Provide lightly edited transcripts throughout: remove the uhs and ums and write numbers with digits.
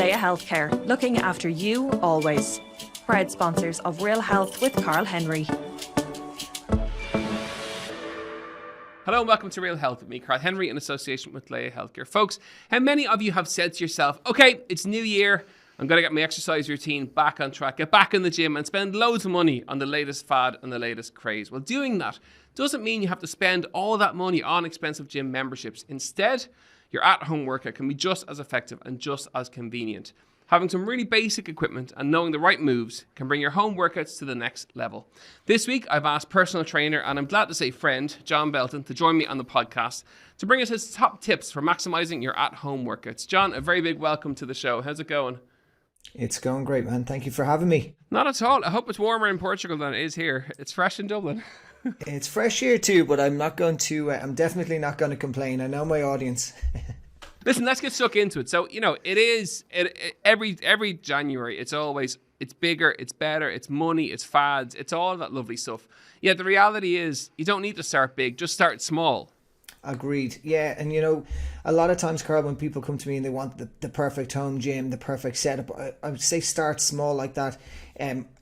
Leia Healthcare, looking after you always. Proud sponsors of Real Health with Carl Henry. Hello and welcome to Real Health with me, Carl Henry, in association with Leia Healthcare. Folks, how many of you have said to yourself, okay, it's New Year, I'm going to get my exercise routine back on track, get back in the gym and spend loads of money on the latest fad and the latest craze? Well, doing that doesn't mean you have to spend all that money on expensive gym memberships. Instead, your at-home workout can be just as effective and just as convenient. Having some really basic equipment and knowing the right moves can bring your home workouts to the next level. This week, I've asked personal trainer, and I'm glad to say friend, John Belton, to join me on the podcast to bring us his top tips for maximising your at-home workouts. John, a very big welcome to the show. How's it going? It's going great, man. Thank you for having me. Not at all. I hope it's warmer in Portugal than it is here. It's fresh in Dublin. It's fresh here too, but I'm definitely not going to complain. I know my audience. Listen, let's get stuck into it. So, every January, it's bigger, it's better, it's money, it's fads, it's all that lovely stuff. Yeah, the reality is you don't need to start big, just start small. Agreed. Yeah, and a lot of times, Carl, when people come to me and they want the perfect home gym, the perfect setup, I would say start small like that.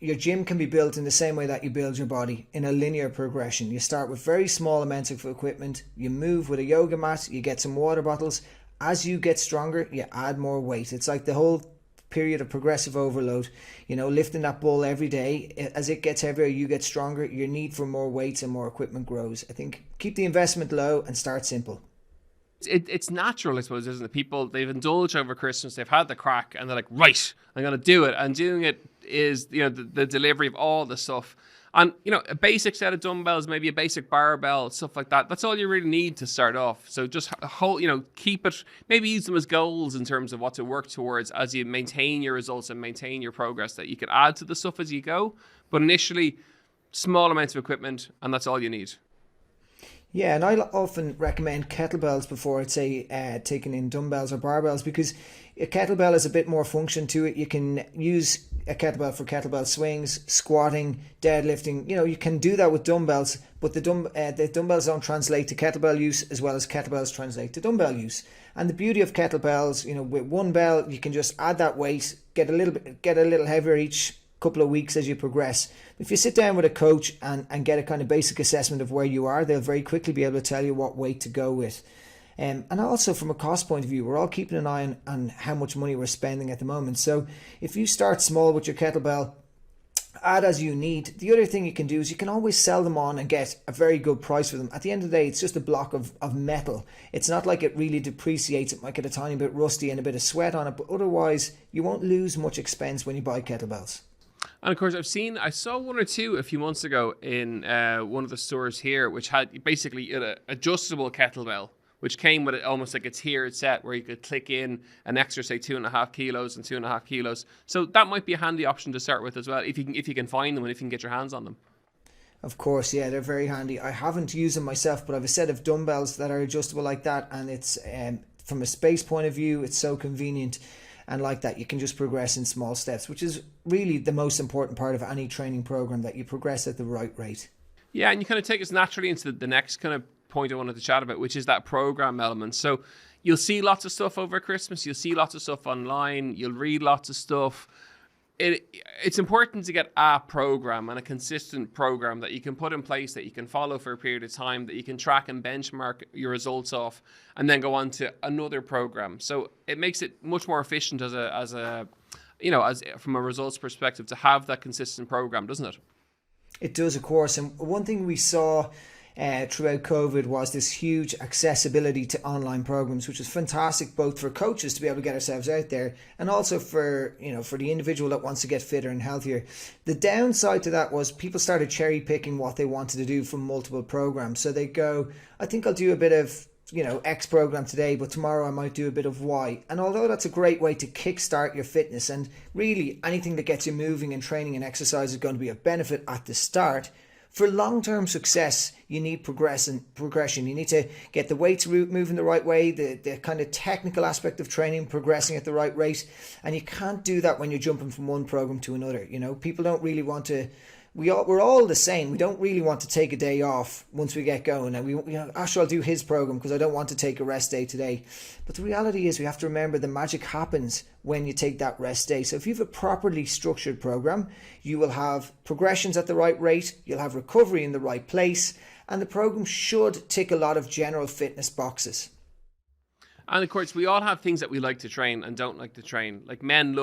Your gym can be built in the same way that you build your body, in a linear progression. You start with very small amounts of equipment, you move with a yoga mat, you get some water bottles. As you get stronger, you add more weight. It's like the whole period of progressive overload, lifting that ball every day. As it gets heavier, you get stronger. Your need for more weights and more equipment grows. I think keep the investment low and start simple. It's natural, I suppose, isn't it? People, they've indulged over Christmas, they've had the crack, and they're like, right, I'm going to do it. And doing it is, the delivery of all the stuff. And, a basic set of dumbbells, maybe a basic barbell, stuff like that. That's all you really need to start off. So just keep it, maybe use them as goals in terms of what to work towards as you maintain your results and maintain your progress, that you can add to the stuff as you go. But initially, small amounts of equipment, and that's all you need. Yeah, and I often recommend kettlebells before I'd say taking in dumbbells or barbells, because a kettlebell has a bit more function to it. You can use a kettlebell for kettlebell swings, squatting, deadlifting. You can do that with dumbbells, but the dumbbells don't translate to kettlebell use as well as kettlebells translate to dumbbell use. And the beauty of kettlebells, with one bell, you can just add that weight, get a little heavier each couple of weeks as you progress. If you sit down with a coach and get a kind of basic assessment of where you are, they'll very quickly be able to tell you what weight to go with. And also from a cost point of view, we're all keeping an eye on how much money we're spending at the moment. So if you start small with your kettlebell, add as you need. The other thing you can do is you can always sell them on and get a very good price for them. At the end of the day, it's just a block of metal. It's not like it really depreciates. It might get a tiny bit rusty and a bit of sweat on it, but otherwise you won't lose much expense when you buy kettlebells. And of course, I saw one or two a few months ago in one of the stores here, which had basically an adjustable kettlebell, which came with almost like a tiered set where you could click in an extra, say, 2.5 kilos and 2.5 kilos. So that might be a handy option to start with as well, if you can find them and if you can get your hands on them. Of course, yeah, they're very handy. I haven't used them myself, but I have a set of dumbbells that are adjustable like that, and it's from a space point of view, it's so convenient. And like that, you can just progress in small steps, which is really the most important part of any training program, that you progress at the right rate. Yeah, and you kind of take us naturally into the next kind of point I wanted to chat about, which is that program element. So you'll see lots of stuff over Christmas. You'll see lots of stuff online. You'll read lots of stuff. It's important to get a program and a consistent program that you can put in place, that you can follow for a period of time, that you can track and benchmark your results off, and then go on to another program. So it makes it much more efficient as from a results perspective to have that consistent program, doesn't it? It does, of course. And one thing we saw throughout COVID was this huge accessibility to online programs, which is fantastic both for coaches to be able to get ourselves out there and also for the individual that wants to get fitter and healthier. The downside to that was people started cherry picking what they wanted to do from multiple programs. So they go, I think I'll do a bit of X program today, but tomorrow I might do a bit of Y. And although that's a great way to kickstart your fitness, and really anything that gets you moving and training and exercise is going to be of benefit at the start, for long-term success, you need progression. You need to get the weights moving the right way, the kind of technical aspect of training progressing at the right rate. And you can't do that when you're jumping from one program to another. People don't really want to we're all the same. We don't really want to take a day off once we get going, and sure, I'll do his program because I don't want to take a rest day today. But the reality is we have to remember the magic happens when you take that rest day. So if you have a properly structured program, you will have progressions at the right rate, you'll have recovery in the right place, and the program should tick a lot of general fitness boxes. And of course, we all have things that we like to train and don't like to train. Like men,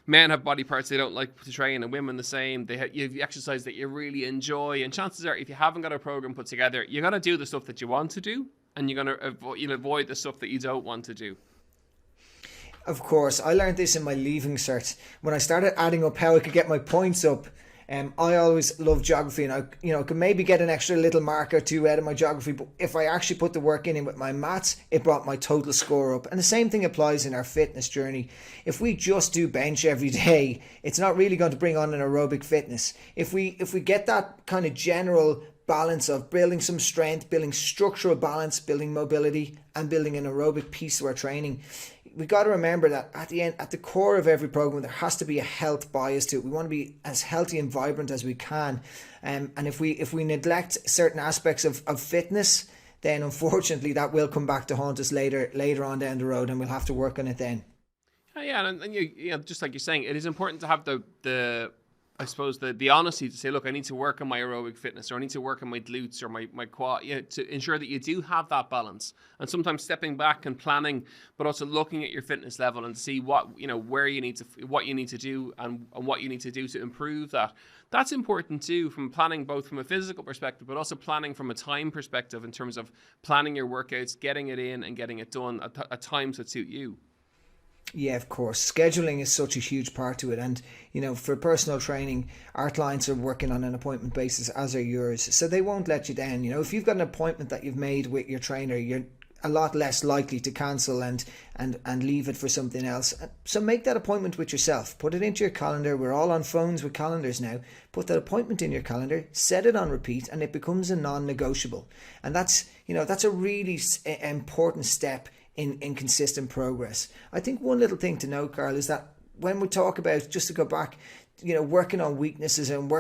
men have body parts they don't like to train, and women the same. You have exercise that you really enjoy, and chances are, if you haven't got a program put together, you're gonna do the stuff that you want to do, and you're gonna avoid the stuff that you don't want to do. Of course, I learned this in my leaving cert when I started adding up how I could get my points up. I always loved geography, and I could maybe get an extra little mark or two out of my geography, but if I actually put the work in with my maths, it brought my total score up. And the same thing applies in our fitness journey. If we just do bench every day, it's not really going to bring on an aerobic fitness. If we get that kind of general balance of building some strength, building structural balance, building mobility, and building an aerobic piece to our training, we got to remember that at the core of every program, there has to be a health bias to it. We want to be as healthy and vibrant as we can. And if we neglect certain aspects of fitness, then unfortunately that will come back to haunt us later on down the road, and we'll have to work on it then. Yeah, and you just like you're saying, it is important to have the I suppose the honesty to say, look, I need to work on my aerobic fitness, or I need to work on my glutes or my quad, to ensure that you do have that balance. And sometimes stepping back and planning, but also looking at your fitness level and to see what what you need to do and what you need to do to improve that. That's important too, from planning both from a physical perspective, but also planning from a time perspective in terms of planning your workouts, getting it in and getting it done at times that suit you. Yeah, of course. Scheduling is such a huge part to it. And, for personal training, our clients are working on an appointment basis, as are yours. So they won't let you down. If you've got an appointment that you've made with your trainer, you're a lot less likely to cancel and leave it for something else. So make that appointment with yourself. Put it into your calendar. We're all on phones with calendars now. Put that appointment in your calendar, set it on repeat, and it becomes a non-negotiable. And that's a really important step in consistent progress. I think one little thing to note, Carl, is that when we talk about, just to go back, working on weaknesses and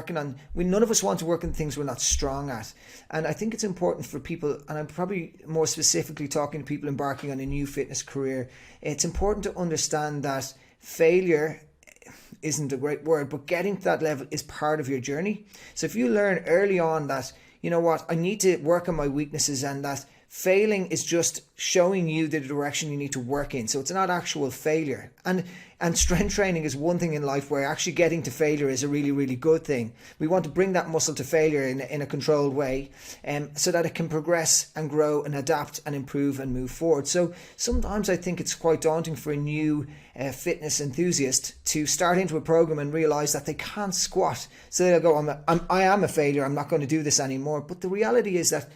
none of us want to work on things we're not strong at. And I think it's important for people, and I'm probably more specifically talking to people embarking on a new fitness career, it's important to understand that failure isn't a great word, but getting to that level is part of your journey. So if you learn early on that, I need to work on my weaknesses, and that failing is just showing you the direction you need to work in. So it's not actual failure. And strength training is one thing in life where actually getting to failure is a really, really good thing. We want to bring that muscle to failure in a controlled way, so that it can progress and grow and adapt and improve and move forward. So sometimes I think it's quite daunting for a new fitness enthusiast to start into a program and realize that they can't squat. So they'll go, I am a failure, I'm not going to do this anymore. But the reality is that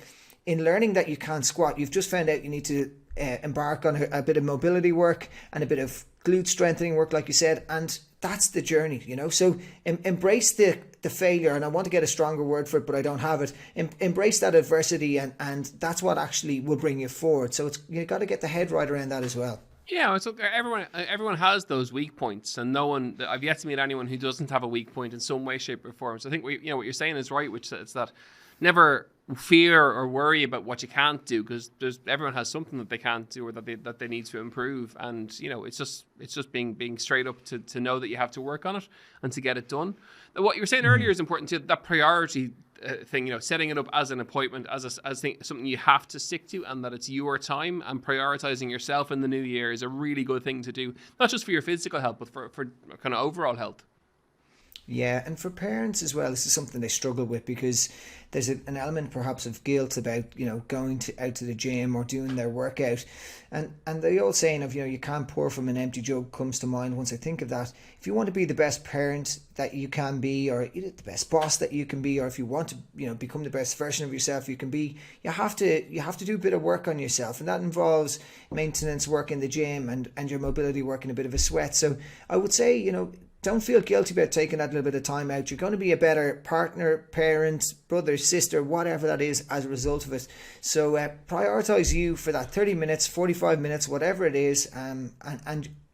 in learning that you can't squat, you've just found out you need to embark on a bit of mobility work and a bit of glute strengthening work, like you said, and that's the journey, So embrace the failure, and I want to get a stronger word for it, but I don't have it. Embrace that adversity, and that's what actually will bring you forward. So you got to get the head right around that as well. Yeah, so everyone has those weak points, and I've yet to meet anyone who doesn't have a weak point in some way, shape, or form. So I think what you're saying is right, which is that never fear or worry about what you can't do, because everyone has something that they can't do or that they need to improve, and it's just being straight up to know that you have to work on it and to get it done. What you were saying earlier is important too. That priority thing, setting it up as an appointment, as something you have to stick to, and that it's your time, and prioritizing yourself in the new year is a really good thing to do, not just for your physical health, but for kind of overall health. Yeah, and for parents as well, this is something they struggle with, because there's an element perhaps of guilt about going out to the gym or doing their workout, and the old saying of you can't pour from an empty jug comes to mind once I think of that. If you want to be the best parent that you can be, or the best boss that you can be, or if you want to become the best version of yourself you can be, you have to do a bit of work on yourself, and that involves maintenance work in the gym and your mobility work in a bit of a sweat. So I would say don't feel guilty about taking that little bit of time out. You're going to be a better partner, parent, brother, sister, whatever that is as a result of it. So prioritize you for that 30 minutes, 45 minutes, whatever it is. And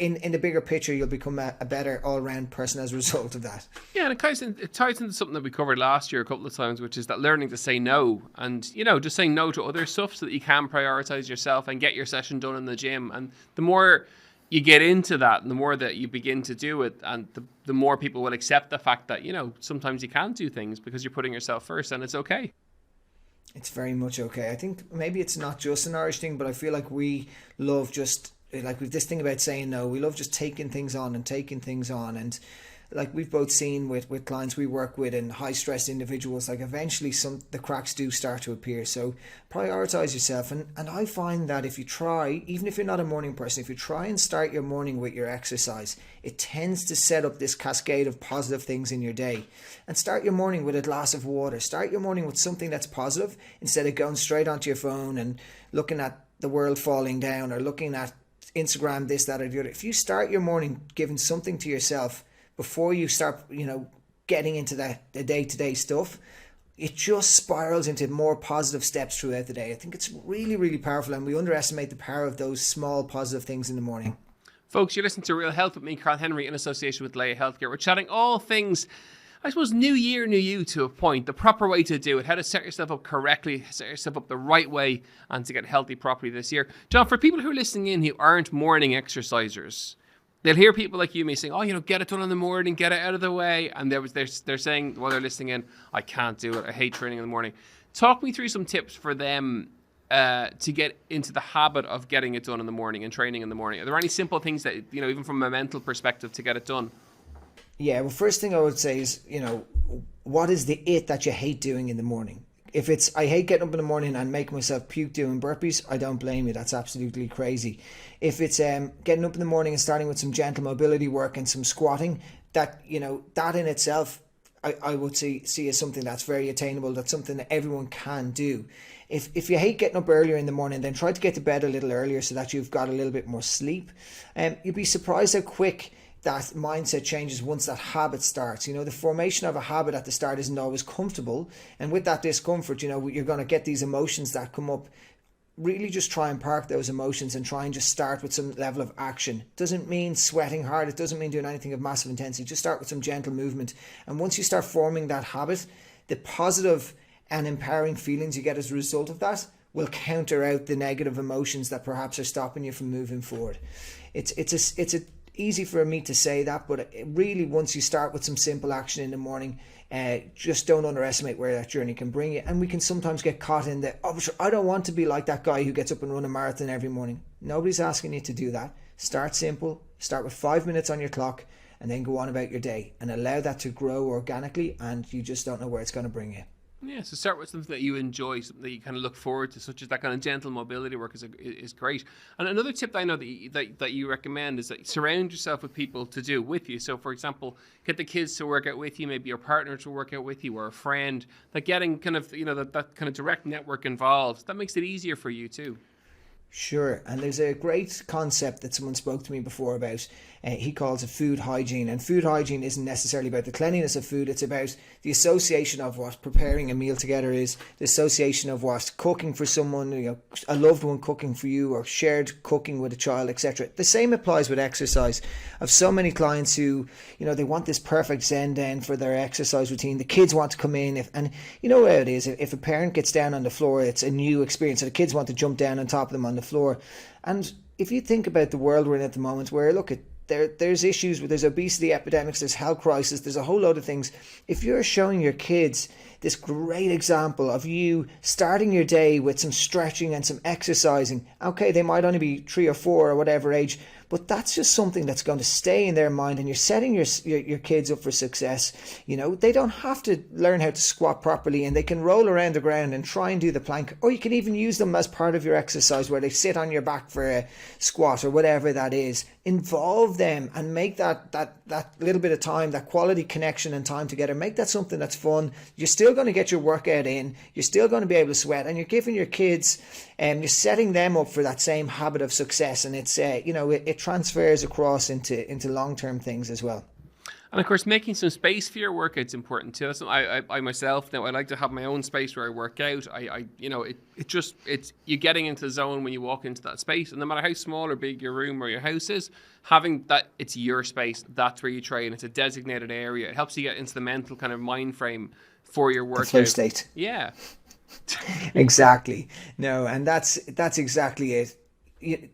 in the bigger picture, you'll become a better all-round person as a result of that. Yeah, and it ties into something that we covered last year a couple of times, which is that learning to say no, and just saying no to other stuff so that you can prioritize yourself and get your session done in the gym. And the more you get into that, and the more that you begin to do it, and the more people will accept the fact that sometimes you can't do things because you're putting yourself first, and it's okay. It's very much okay. I think maybe it's not just an Irish thing, but I feel like we love just, like, we've this thing about saying no. We love just taking things on, and like we've both seen with clients we work with and high stress individuals, like eventually the cracks do start to appear. So prioritize yourself, and I find that if you try, even if you're not a morning person, if you try and start your morning with your exercise, it tends to set up this cascade of positive things in your day. And start your morning with a glass of water. Start your morning with something that's positive instead of going straight onto your phone and looking at the world falling down or looking at Instagram, this, that, or the other. If you start your morning giving something to yourself before you start, getting into the day-to-day stuff, it just spirals into more positive steps throughout the day. I think it's really, really powerful, and we underestimate the power of those small positive things in the morning. Folks, you're listening to Real Health with me, Carl Henry, in association with Leia Healthcare. We're chatting all things, I suppose, new year, new you to a point, the proper way to do it, how to set yourself up correctly, set yourself up the right way, and to get healthy properly this year. John, for people who are listening in who aren't morning exercisers, they'll hear people like you me saying, get it done in the morning, get it out of the way. And they're saying while they're listening in, I can't do it. I hate training in the morning. Talk me through some tips for them to get into the habit of getting it done in the morning and training in the morning. Are there any simple things that, even from a mental perspective, to get it done? Yeah, well, first thing I would say is, what is the it that you hate doing in the morning? If it's, I hate getting up in the morning and making myself puke doing burpees, I don't blame you. That's absolutely crazy. If it's getting up in the morning and starting with some gentle mobility work and some squatting, that in itself, I would see as something that's very attainable. That's something that everyone can do. If you hate getting up earlier in the morning, then try to get to bed a little earlier so that you've got a little bit more sleep. You'd be surprised how quick that mindset changes once that habit starts. The formation of a habit at the start isn't always comfortable, and with that discomfort, you're going to get these emotions that come up. Really just try and park those emotions and try and just start with some level of action. Doesn't mean sweating hard, it doesn't mean doing anything of massive intensity. Just start with some gentle movement, and once you start forming that habit, the positive and empowering feelings you get as a result of that will counter out the negative emotions that perhaps are stopping you from moving forward. It's easy for me to say that, but really, once you start with some simple action in the morning, just don't underestimate where that journey can bring you. And we can sometimes get caught in I don't want to be like that guy who gets up and run a marathon every morning. Nobody's asking you to do that. Start simple, start with 5 minutes on your clock, and then go on about your day and allow that to grow organically, and you just don't know where it's going to bring you. Yeah, so start with something that you enjoy, something that you kind of look forward to, such as that kind of gentle mobility work is great. And another tip that I know that you recommend is that surround yourself with people to do with you. So, for example, get the kids to work out with you, maybe your partner to work out with you, or a friend. That getting kind of that kind of direct network involved, that makes it easier for you too. Sure, and there's a great concept that someone spoke to me before about. He calls it food hygiene, and food hygiene isn't necessarily about the cleanliness of food. It's about the association of what preparing a meal together is, the association of what cooking for someone, a loved one cooking for you, or shared cooking with a child, etc. The same applies with exercise. I've so many clients who, they want this perfect zen den for their exercise routine. The kids want to come in, and you know how it is. If a parent gets down on the floor, it's a new experience. So the kids want to jump down on top of them on the floor. And if you think about the world we're in at the moment, where there's issues, there's obesity epidemics, there's health crisis, there's a whole load of things. If you're showing your kids this great example of you starting your day with some stretching and some exercising, okay, they might only be 3 or 4 or whatever age, but that's just something that's going to stay in their mind, and you're setting your kids up for success. They don't have to learn how to squat properly, and they can roll around the ground and try and do the plank, or you can even use them as part of your exercise where they sit on your back for a squat or whatever that is. Involve them and make that little bit of time, that quality connection and time together, make that something that's fun. You're still going to get your workout in, you're still going to be able to sweat, and you're giving your kids, you're setting them up for that same habit of success, and it's it transfers across into long-term things as well. And of course, making some space for your workout's important too. That's I myself, now I like to have my own space where I work out. It's you're getting into the zone when you walk into that space, and no matter how small or big your room or your house is, having that, it's your space. That's where you train. It's a designated area. It helps you get into the mental kind of mind frame for your workout. The flow state. Yeah. Exactly. No, and that's exactly it.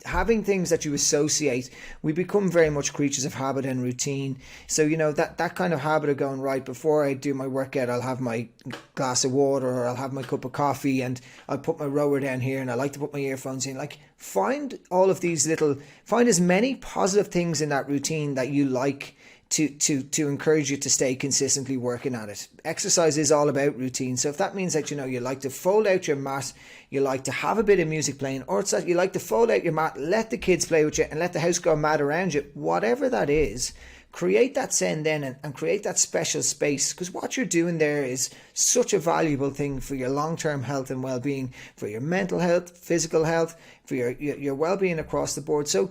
Having things that you associate, we become very much creatures of habit and routine. So that kind of habit of going, right, before I do my workout, I'll have my glass of water, or I'll have my cup of coffee, and I'll put my rower down here, and I like to put my earphones in. Like, find as many positive things in that routine that you like, to encourage you to stay consistently working at it. Exercise is all about routine. So if that means that, you like to fold out your mat, you like to have a bit of music playing, or it's that you like to fold out your mat, let the kids play with you, and let the house go mad around you, whatever that is, create that zen then, and create that special space, because what you're doing there is such a valuable thing for your long-term health and well-being, for your mental health, physical health, for your well-being across the board. So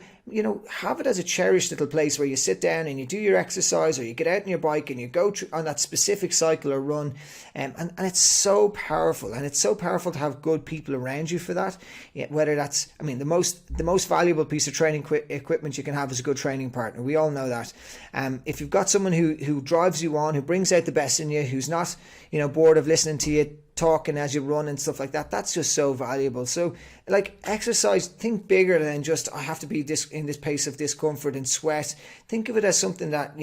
have it as a cherished little place where you sit down and you do your exercise, or you get out on your bike and you go on that specific cycle or run, and it's so powerful. And it's so powerful to have good people around you for that. Whether that's, the most valuable piece of training equipment you can have is a good training partner. We all know that. If you've got someone who drives you on, who brings out the best in you, who's not bored of listening to you talking as you run and stuff like that, that's just so valuable. So exercise, think bigger than just, I have to be in this pace of discomfort and sweat. Think of it as something that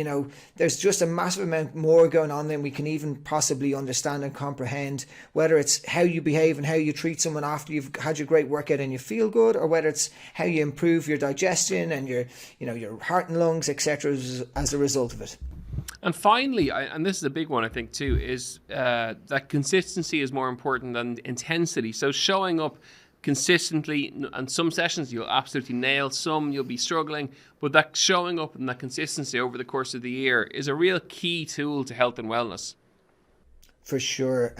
there's just a massive amount more going on than we can even possibly understand and comprehend, whether it's how you behave and how you treat someone after you've had your great workout and you feel good, or whether it's how you improve your digestion and your heart and lungs, etc., as a result of it. And finally, and this is a big one, I think, too, is that consistency is more important than intensity. So showing up consistently, and some sessions you'll absolutely nail, some you'll be struggling, but that showing up and that consistency over the course of the year is a real key tool to health and wellness. For sure.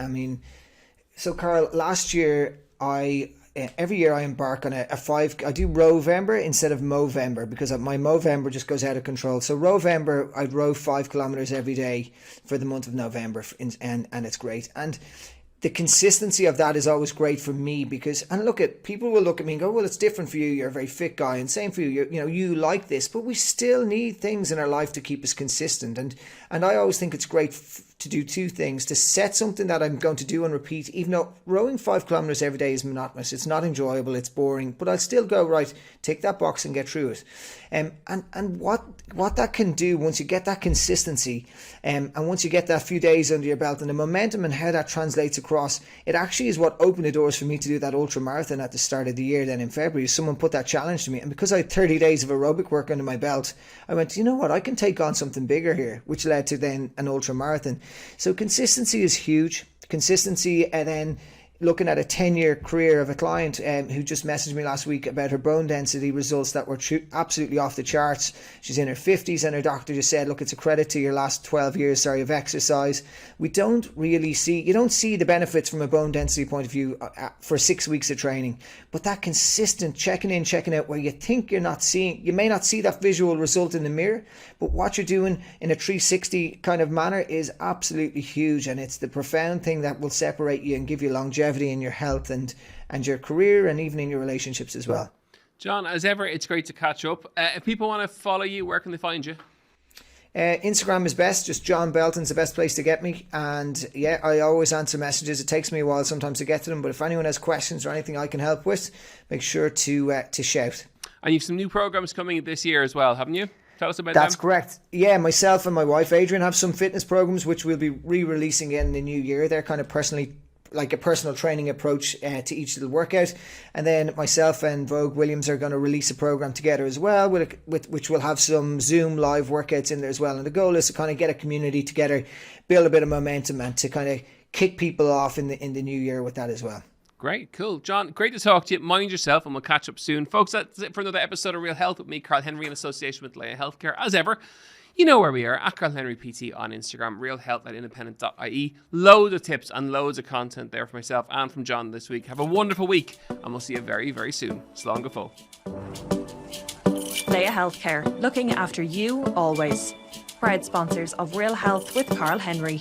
So Carl, last year, every year I embark on I do Rovember instead of Movember, because my Movember just goes out of control. So Rovember, I'd row 5 kilometers every day for the month of November, and it's great. And the consistency of that is always great for me, because, and people will look at me and go, well, it's different for you. You're a very fit guy, and same for you. You like this, but we still need things in our life to keep us consistent. And I always think it's great to do two things: to set something that I'm going to do and repeat, even though rowing 5 kilometers every day is monotonous, it's not enjoyable, it's boring, but I'll still go, right, tick that box and get through it. And what that can do once you get that consistency, and once you get that few days under your belt, and the momentum and how that translates across, it actually is what opened the doors for me to do that ultra marathon at the start of the year. Then in February, someone put that challenge to me, and because I had 30 days of aerobic work under my belt, I went, you know what, I can take on something bigger here, which led to then an ultra marathon. So consistency is huge. Consistency, and then looking at a 10-year career of a client who just messaged me last week about her bone density results that were absolutely off the charts. She's in her 50s, and her doctor just said, look, it's a credit to your last 12 years of exercise. You don't see the benefits from a bone density point of view for 6 weeks of training, but that consistent checking in, checking out, where you think you may not see that visual result in the mirror, but what you're doing in a 360 kind of manner is absolutely huge, and it's the profound thing that will separate you and give you longevity in your health and your career, and even in your relationships as well. John, as ever, it's great to catch up. If people want to follow you, where can they find you? Instagram is best. Just John Belton's the best place to get me. And yeah, I always answer messages. It takes me a while sometimes to get to them, but if anyone has questions or anything I can help with, make sure to shout. And you've some new programs coming this year as well, haven't you? Tell us about That's them. correct. Yeah, myself and my wife Adrian have some fitness programs which we'll be re-releasing in the new year. They're kind of like a personal training approach to each little workout. And then myself and Vogue Williams are going to release a program together as well, which will have some Zoom live workouts in there as well. And the goal is to kind of get a community together, build a bit of momentum, and to kind of kick people off in the new year with that as well. Great, cool. John, great to talk to you. Mind yourself, and we'll catch up soon. Folks, that's it for another episode of Real Health with me, Carl Henry, in association with Leia Healthcare. As ever, you know where we are, at Carl Henry PT on Instagram, realhealth@independent.ie. Loads of tips and loads of content there for myself and from John this week. Have a wonderful week, and we'll see you very, very soon. Slán go fóill. Leia Healthcare, looking after you always. proud sponsors of Real Health with Carl Henry.